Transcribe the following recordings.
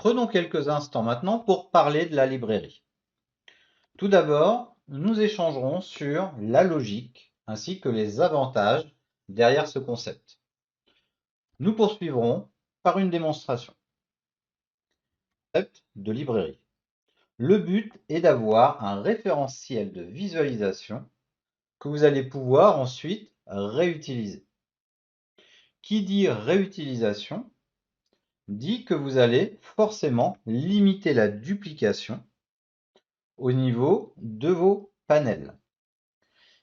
Prenons quelques instants maintenant pour parler de la librairie. Tout d'abord, nous échangerons sur la logique ainsi que les avantages derrière ce concept. Nous poursuivrons par une démonstration de librairie. Le but est d'avoir un référentiel de visualisation que vous allez pouvoir ensuite réutiliser. Qui dit réutilisation dit que vous allez forcément limiter la duplication au niveau de vos panels.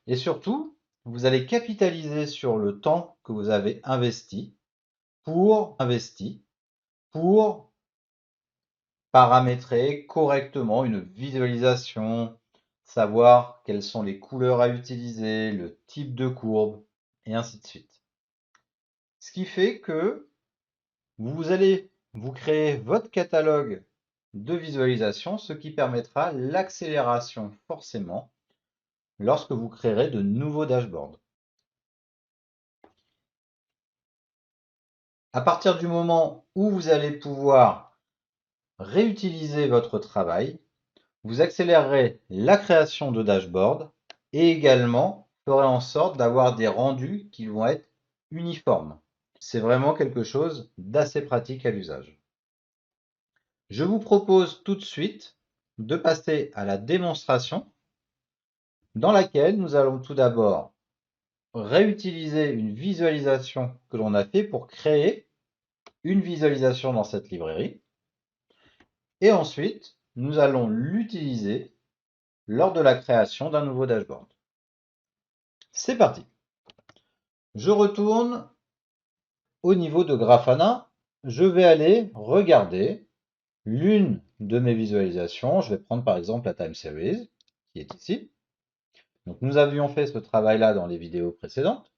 Et surtout, vous allez capitaliser sur le temps que vous avez investi pour paramétrer correctement une visualisation, savoir quelles sont les couleurs à utiliser, le type de courbe, et ainsi de suite. Ce qui fait que vous allez vous créer votre catalogue de visualisation, ce qui permettra l'accélération forcément lorsque vous créerez de nouveaux dashboards. À partir du moment où vous allez pouvoir réutiliser votre travail, vous accélérerez la création de dashboards et également ferez en sorte d'avoir des rendus qui vont être uniformes. C'est vraiment quelque chose d'assez pratique à l'usage. Je vous propose tout de suite de passer à la démonstration dans laquelle nous allons tout d'abord réutiliser une visualisation que l'on a fait pour créer une visualisation dans cette librairie. Et ensuite, nous allons l'utiliser lors de la création d'un nouveau dashboard. C'est parti. Je retourne au niveau de Grafana. Je vais aller regarder l'une de mes visualisations. Je vais prendre par exemple la Time Series, qui est ici. Donc nous avions fait ce travail-là dans les vidéos précédentes.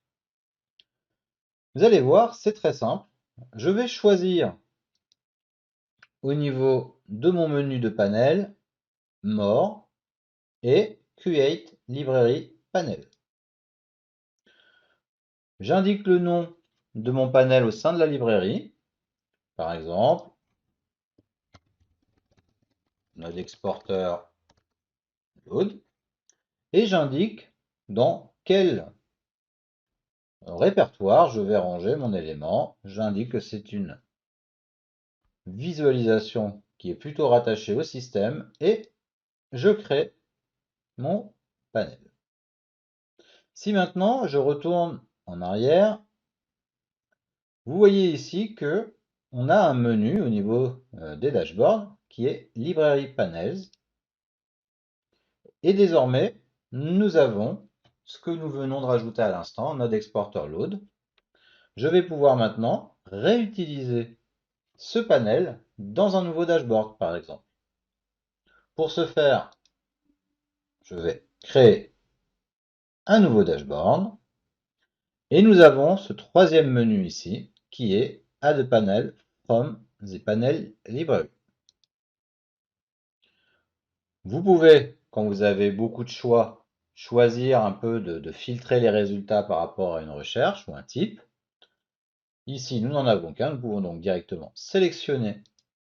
Vous allez voir, c'est très simple. Je vais choisir au niveau de mon menu de panel, More et Create Library Panel. J'indique le nom de mon panel au sein de la librairie, par exemple, Node Exporter Load, et j'indique dans quel répertoire je vais ranger mon élément. J'indique que c'est une visualisation qui est plutôt rattachée au système et je crée mon panel. Si maintenant je retourne en arrière, vous voyez ici que on a un menu au niveau des dashboards qui est Library Panels. Et désormais, nous avons ce que nous venons de rajouter à l'instant, Node Exporter Load. Je vais pouvoir maintenant réutiliser ce panel dans un nouveau dashboard, par exemple. Pour ce faire, je vais créer un nouveau dashboard. Et nous avons ce troisième menu ici, qui est Add Panel from the Panel Library. Vous pouvez, quand vous avez beaucoup de choix, choisir un peu de filtrer les résultats par rapport à une recherche ou un type. Ici, nous n'en avons qu'un. Nous pouvons donc directement sélectionner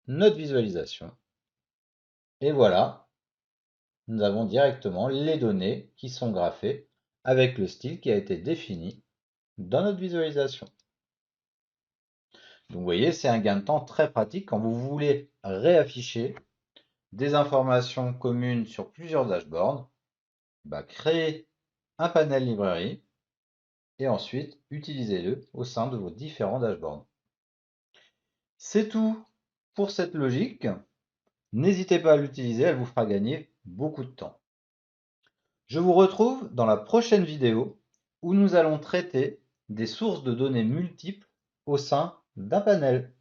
notre visualisation. Et voilà, nous avons directement les données qui sont graphées avec le style qui a été défini dans notre visualisation. Donc vous voyez, c'est un gain de temps très pratique quand vous voulez réafficher des informations communes sur plusieurs dashboards. Créez un panel librairie et ensuite utilisez-le au sein de vos différents dashboards. C'est tout pour cette logique. N'hésitez pas à l'utiliser, elle vous fera gagner beaucoup de temps. Je vous retrouve dans la prochaine vidéo où nous allons traiter des sources de données multiples au sein d'un panel.